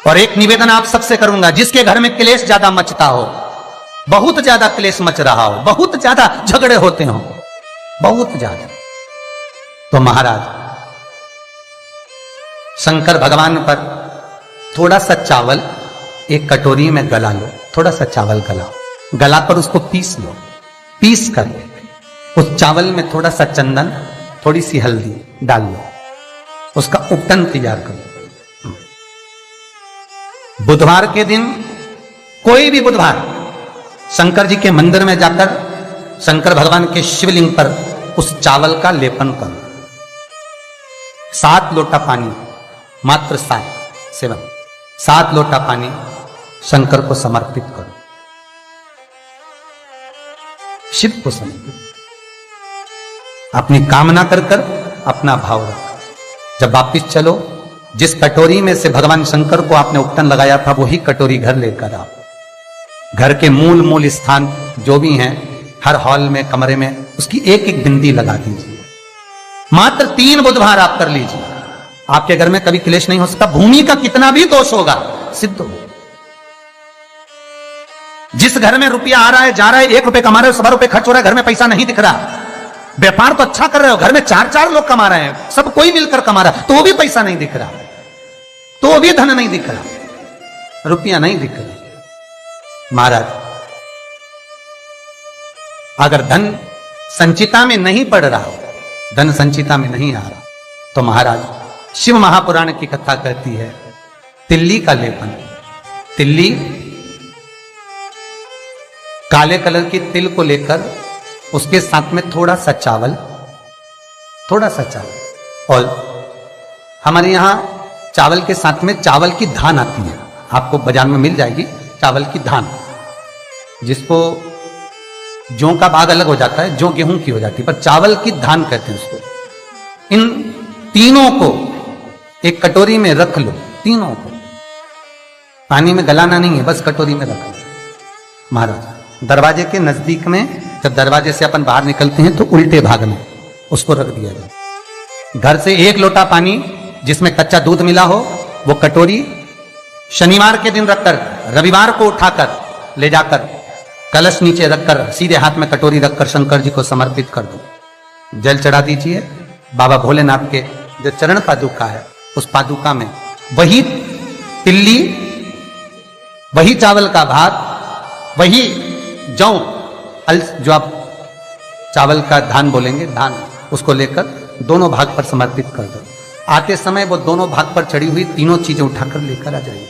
और एक निवेदन आप सबसे करूंगा, जिसके घर में क्लेश ज्यादा मचता हो, बहुत ज्यादा क्लेश मच रहा हो, बहुत ज्यादा झगड़े होते हो, बहुत ज्यादा, तो महाराज शंकर भगवान पर थोड़ा सा चावल एक कटोरी में गला लो, थोड़ा सा चावल गलाओ, गलाकर उसको पीस लो, पीस कर उस चावल में थोड़ा सा चंदन, थोड़ी सी हल्दी डाल लो, उसका उपटन तैयार करो। बुधवार के दिन, कोई भी बुधवार, शंकर जी के मंदिर में जाकर शंकर भगवान के शिवलिंग पर उस चावल का लेपन करो। 7 लोटा पानी, मात्र 7 लोटा पानी शंकर को समर्पित करो, शिव को समर्पित, अपनी कामना कर कर अपना भाव रखो। जब वापिस चलो, जिस कटोरी में से भगवान शंकर को आपने उपटन लगाया था, वही कटोरी घर लेकर आओ। घर के मूल स्थान जो भी हैं, हर हॉल में, कमरे में उसकी एक एक बिंदी लगा दीजिए। मात्र 3 बुधवार आप कर लीजिए, आपके घर में कभी क्लेश नहीं हो सकता। भूमि का कितना भी दोष होगा सिद्ध हो। जिस घर में रुपया आ रहा है, जा रहा है, 1 रुपए कमा रहे हो, 100 रुपए खर्च हो रहा है, घर में पैसा नहीं दिख रहा, व्यापार तो अच्छा कर रहे हो, घर में 4 लोग कमा रहे हैं, सब कोई मिलकर कमा रहा है, तो भी पैसा नहीं दिख रहा, तो भी धन नहीं दिख रहा, रुपया नहीं दिख रहा। महाराज, अगर धन संचिता में नहीं पड़ रहा हो, धन संचिता में नहीं आ रहा, तो महाराज शिव महापुराण की कथा कहती है, तिल्ली का लेपन, तिल्ली काले कलर की तिल को लेकर उसके साथ में थोड़ा सा चावल, और हमारे यहां चावल के साथ में चावल की धान आती है, आपको बाजार में मिल जाएगी चावल की धान, जिसको जौ का भाग अलग हो जाता है, जौ गेहूं की हो जाती है, पर चावल की धान कहते हैं उसको। इन तीनों को एक कटोरी में रख लो, तीनों को पानी में गलाना नहीं है, बस कटोरी में रख लो। महाराज, दरवाजे के नजदीक में, जब दरवाजे से अपन बाहर निकलते हैं तो उल्टे भाग में उसको रख दिया जाए। घर से 1 लोटा पानी जिसमें कच्चा दूध मिला हो, वो कटोरी शनिवार के दिन रखकर, रविवार को उठाकर ले जाकर कलश नीचे रखकर, सीधे हाथ में कटोरी रखकर शंकर जी को समर्पित कर दो। जल चढ़ा दीजिए। बाबा भोलेनाथ के जो चरण पादुका है, उस पादुका में वही तिल्ली, वही चावल का भात, वही जौ, जो आप चावल का धान बोलेंगे, धान, उसको लेकर दोनों भाग पर समर्पित कर दो। आते समय वो दोनों भाग पर चढ़ी हुई तीनों चीजें उठाकर लेकर आ जाइए।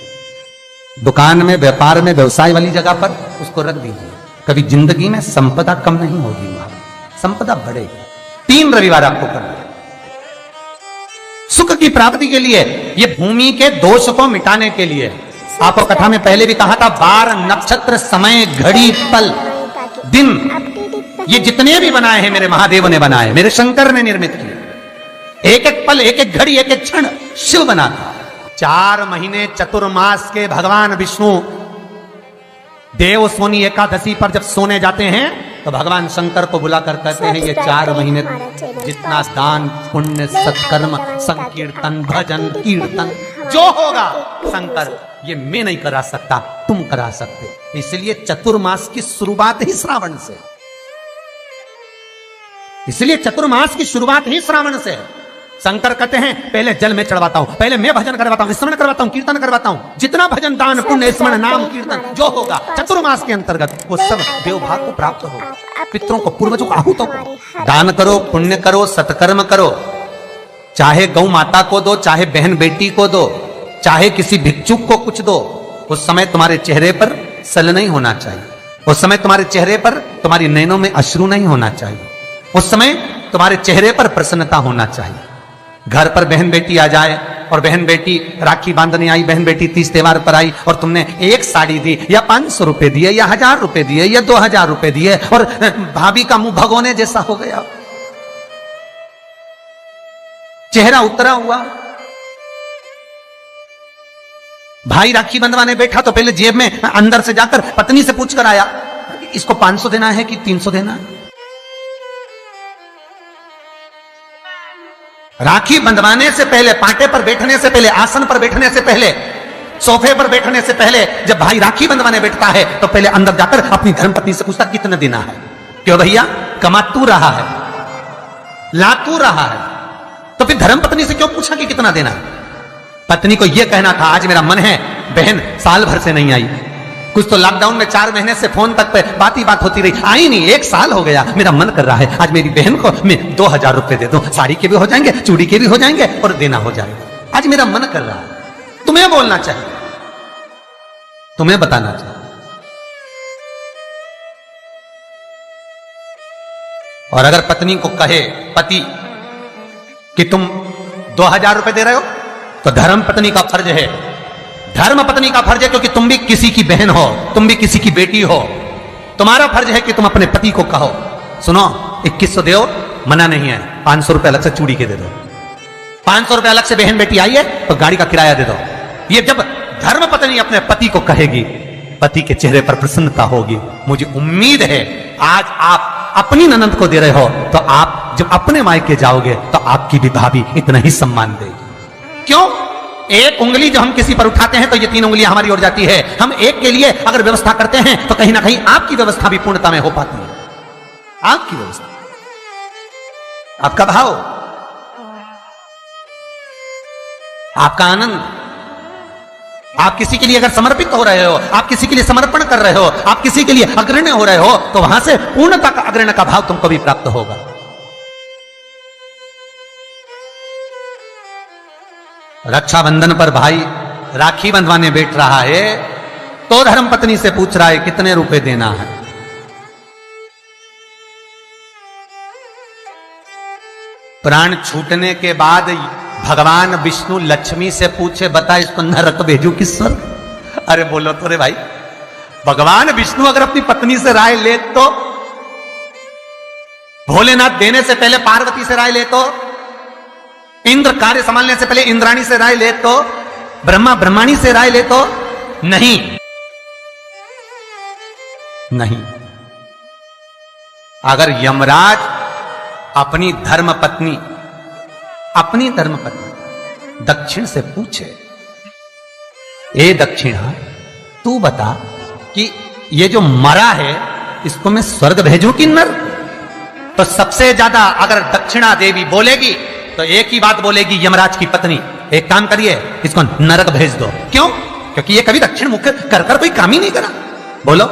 दुकान में, व्यापार में, व्यवसाय वाली जगह पर उसको रख दीजिए। कभी जिंदगी में संपदा कम नहीं होगी, महाराज, संपदा बढ़ेगी। 3 रविवार आपको करना है सुख की प्राप्ति के लिए, ये भूमि के दोष को मिटाने के लिए। आपको कथा में पहले भी कहा था, 12 नक्षत्र, समय, घड़ी, पल, दिन, ये जितने भी बनाए हैं मेरे महादेव ने बनाए, मेरे शंकर ने निर्मित किए। एक एक पल, एक एक घड़ी, एक एक क्षण शिव बनाता। 4 महीने चतुर्मास के भगवान विष्णु देव सोनी एकादशी पर जब सोने जाते हैं, तो भगवान शंकर को बुलाकर कहते हैं, ये 4 महीने जितना दान, पुण्य, सत्कर्म, संकीर्तन, भजन, कीर्तन जो होगा शंकर, ये मैं नहीं करा सकता, तुम करा सकते। इसलिए चतुर्मास की शुरुआत ही श्रावण से, इसलिए चतुर्मास की शुरुआत ही श्रावण से। शंकर कहते हैं, पहले जल में चढ़वाता हूं, पहले मैं भजन करवाता हूं, स्मरण करवाता हूं, कीर्तन करवाता हूं, जितना भजन, दान, पुण्य, स्मरण, नाम, कीर्तन जो होगा चतुर्मास के अंतर्गत, वो सब देवभाग को प्राप्त होगा। पितरों को, पूर्वजों को आहूत करो, दान करो, पुण्य करो, सत्कर्म करो, चाहे गौ माता को दो, चाहे बहन बेटी को दो, चाहे किसी भिक्षुक को कुछ दो। उस समय तुम्हारे चेहरे पर सल नहीं होना चाहिए, उस समय तुम्हारे चेहरे पर, तुम्हारी नैनों में अश्रु नहीं होना चाहिए, उस समय तुम्हारे चेहरे पर प्रसन्नता होना चाहिए। घर पर बहन बेटी आ जाए और बहन बेटी राखी बांधने आई, बहन बेटी तीज त्योहार पर आई और तुमने एक साड़ी दी या 500 रुपए दिए या 1000 रुपए दिए या 2000 रुपए दिए और भाभी का मुंह भगोने जैसा हो गया, चेहरा उतरा हुआ। भाई राखी बंधवाने बैठा तो पहले जेब में अंदर से जाकर पत्नी से पूछकर आया, इसको 500 देना है कि 300 देना है। राखी बंधवाने से पहले, पाटे पर बैठने से पहले, आसन पर बैठने से पहले सोफे पर बैठने से पहले जब भाई राखी बंधवाने बैठता है तो पहले अंदर जाकर अपनी धर्मपत्नी से पूछता कितना देना है। क्यों भैया, कमा तू रहा है, ला तू रहा है, तो फिर धर्मपत्नी से क्यों पूछा कि कितना देना है? पत्नी को यह कहना था आज मेरा मन है, बहन साल भर से नहीं आई, कुछ तो लॉकडाउन में 4 महीने से फोन तक पे बात ही बात होती रही, आई नहीं, 1 साल हो गया, मेरा मन कर रहा है आज मेरी बहन को मैं 2000 रुपए दे दूं, साड़ी के भी हो जाएंगे, चूड़ी के भी हो जाएंगे और देना हो जाएगा। आज मेरा मन कर रहा है। तुम्हें बोलना चाहिए, तुम्हें बताना चाहिए। और अगर पत्नी को कहे पति कि तुम 2000 रुपए दे रहे हो तो धर्म पत्नी का फर्ज है, धर्म पत्नी का फर्ज है, क्योंकि तुम भी किसी की बहन हो, तुम भी किसी की बेटी हो, तुम्हारा फर्ज है कि तुम अपने पति को कहो सुनो 2100 दो, मना नहीं है, 500 रुपए अलग से चूड़ी के दे दो, 500 रुपए अलग से बहन बेटी आई है तो गाड़ी का किराया दे दो। ये जब धर्म पत्नी अपने पति को कहेगी, पति के चेहरे पर प्रसन्नता होगी। मुझे उम्मीद है आज आप अपनी ननद को दे रहे हो तो आप जब अपने मायके जाओगे तो आपकी भी भाभी इतना ही सम्मान देगी। क्यों? एक उंगली जो हम किसी पर उठाते हैं तो ये 3 उंगलियां हमारी ओर जाती है। हम एक के लिए अगर व्यवस्था करते हैं तो कहीं ना कहीं आपकी व्यवस्था भी पूर्णता में हो पाती है। आपकी व्यवस्था, आपका भाव, आपका आनंद, आप किसी के लिए अगर समर्पित हो रहे हो, आप किसी के लिए समर्पण कर रहे हो, आप किसी के लिए अग्रण्य हो रहे हो तो वहां से पूर्णता का अग्रण्य का भाव तुमको भी प्राप्त होगा। रक्षाबंधन पर भाई राखी बंधवाने बैठ रहा है तो धर्मपत्नी से पूछ रहा है कितने रुपए देना है। प्राण छूटने के बाद भगवान विष्णु लक्ष्मी से पूछे बता इसको नरक भेजू कि स्वर्ग? अरे बोलो तो रे भाई, भगवान विष्णु अगर अपनी पत्नी से राय ले तो, भोलेनाथ देने से पहले पार्वती से राय ले तो, इंद्र कार्य संभालने से पहले इंद्राणी से राय ले तो, ब्रह्मा ब्रह्माणी से राय ले तो, नहीं नहीं। अगर यमराज अपनी धर्मपत्नी दक्षिण से पूछे, ए दक्षिणा तू बता कि ये जो मरा है इसको मैं स्वर्ग भेजूं कि नरक? तो सबसे ज्यादा अगर दक्षिणा देवी बोलेगी तो एक ही बात बोलेगी यमराज की पत्नी, एक काम करिए इसको नरक भेज दो। क्यों? क्योंकि ये कभी दक्षिण मुख कर कोई काम ही नहीं करा। बोलो,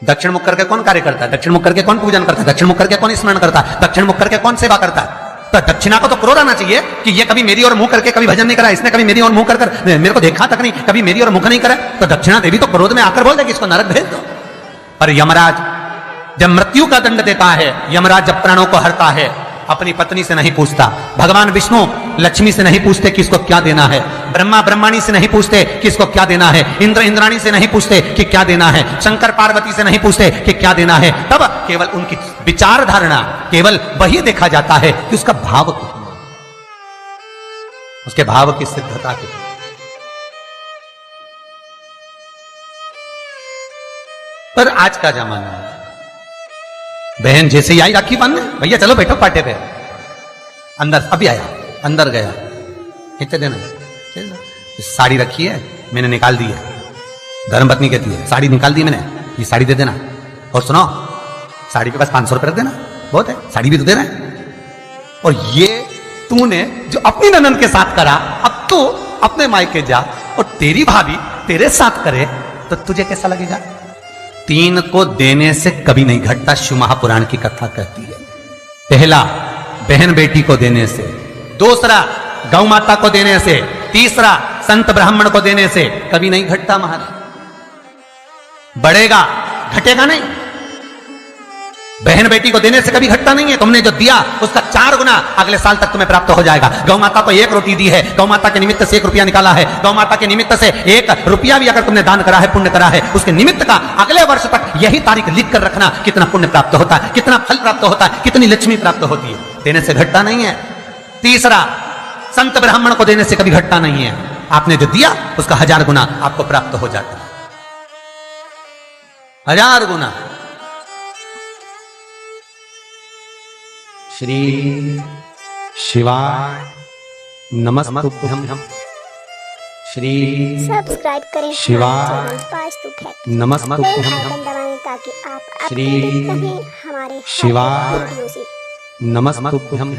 दक्षिण मुख करके कौन कार्य करता है? दक्षिण मुख करके कौन पूजन करता है? दक्षिण मुख करके कौन स्मरण करता है? दक्षिण मुख करके कौन सेवा करता है? तो दक्षिणा को तो क्रोध आना चाहिए कि ये कभी मेरी ओर मुंह करके कभी भजन नहीं करा, इसने कभी मेरी ओर मुंह कर मेरे को देखा तक नहीं, कभी मेरी ओर मुख नहीं करा। तो दक्षिणा देवी तो क्रोध में आकर बोल देगी इसको नरक भेज दो। पर यमराज जब मृत्यु का दंड देता है, यमराज जब प्राणों को हरता है, अपनी पत्नी से नहीं पूछता, भगवान विष्णु लक्ष्मी से नहीं पूछते कि इसको क्या देना है, ब्रह्मा ब्रह्माणी से नहीं पूछते कि इसको क्या देना है, इंद्र इंद्राणी से नहीं पूछते कि क्या देना है, शंकर पार्वती से नहीं पूछते कि क्या देना है। तब केवल उनकी विचार धारणा, केवल वही देखा जाता है कि उसका भाव कितना, उसके भाव की सिद्धता कितनी। पर आज का जमाना है, बहन जैसे ही आई राखी बांधने, भैया चलो बैठो पाटे पे, अंदर अभी आया, अंदर गया, कितने देना? साड़ी रखी है मैंने निकाल दी है, धर्मपत्नी कहती है साड़ी निकाल दी मैंने, ये साड़ी दे देना, और सुनो साड़ी के पास 500 रुपए रख देना, बहुत है, साड़ी भी तो दे रहा है। और ये तूने जो अपनी ननद के साथ करा, अब तू अपने मायके जा और तेरी भाभी तेरे साथ करे तो तुझे कैसा लगेगा? 3 को देने से कभी नहीं घटता, शिव महापुराण की कथा कहती है। पहला बहन बेटी को देने से, दूसरा गौ माता को देने से, तीसरा संत ब्राह्मण को देने से कभी नहीं घटता महाराज। बढ़ेगा, घटेगा नहीं। बहन बेटी को देने से कभी घटता नहीं है। तुमने जो दिया उसका 4 गुना अगले साल तक तुम्हें प्राप्त हो जाएगा। गौ माता को 1 रोटी दी है, गौ माता के निमित्त से 1 रुपया निकाला है, गौ माता के निमित्त से 1 रुपया भी अगर तुमने दान करा है, पुण्य करा है, उसके निमित्त का अगले वर्ष तक यही तारीख लिख कर रखना, कितना पुण्य प्राप्त होता है, कितना फल प्राप्त होता है, कितनी लक्ष्मी प्राप्त होती है। देने से घटता नहीं है। तीसरा, संत ब्राह्मण को देने से कभी घटता नहीं है। आपने जो दिया उसका 1000 गुना आपको प्राप्त हो जाता है, 1000 गुना। श्री शिवाय नमस्तुभ्यं श्री सब्सक्राइब करें शिवाय हमारे चैनल वास्तु फैक्ट। नमस्तुभ्यं। बेल आइकन दबाएं ताकि आप श्री अपडेट रहें हमारे हर शिवाय वीडियो से। नमस्तुभ्यं।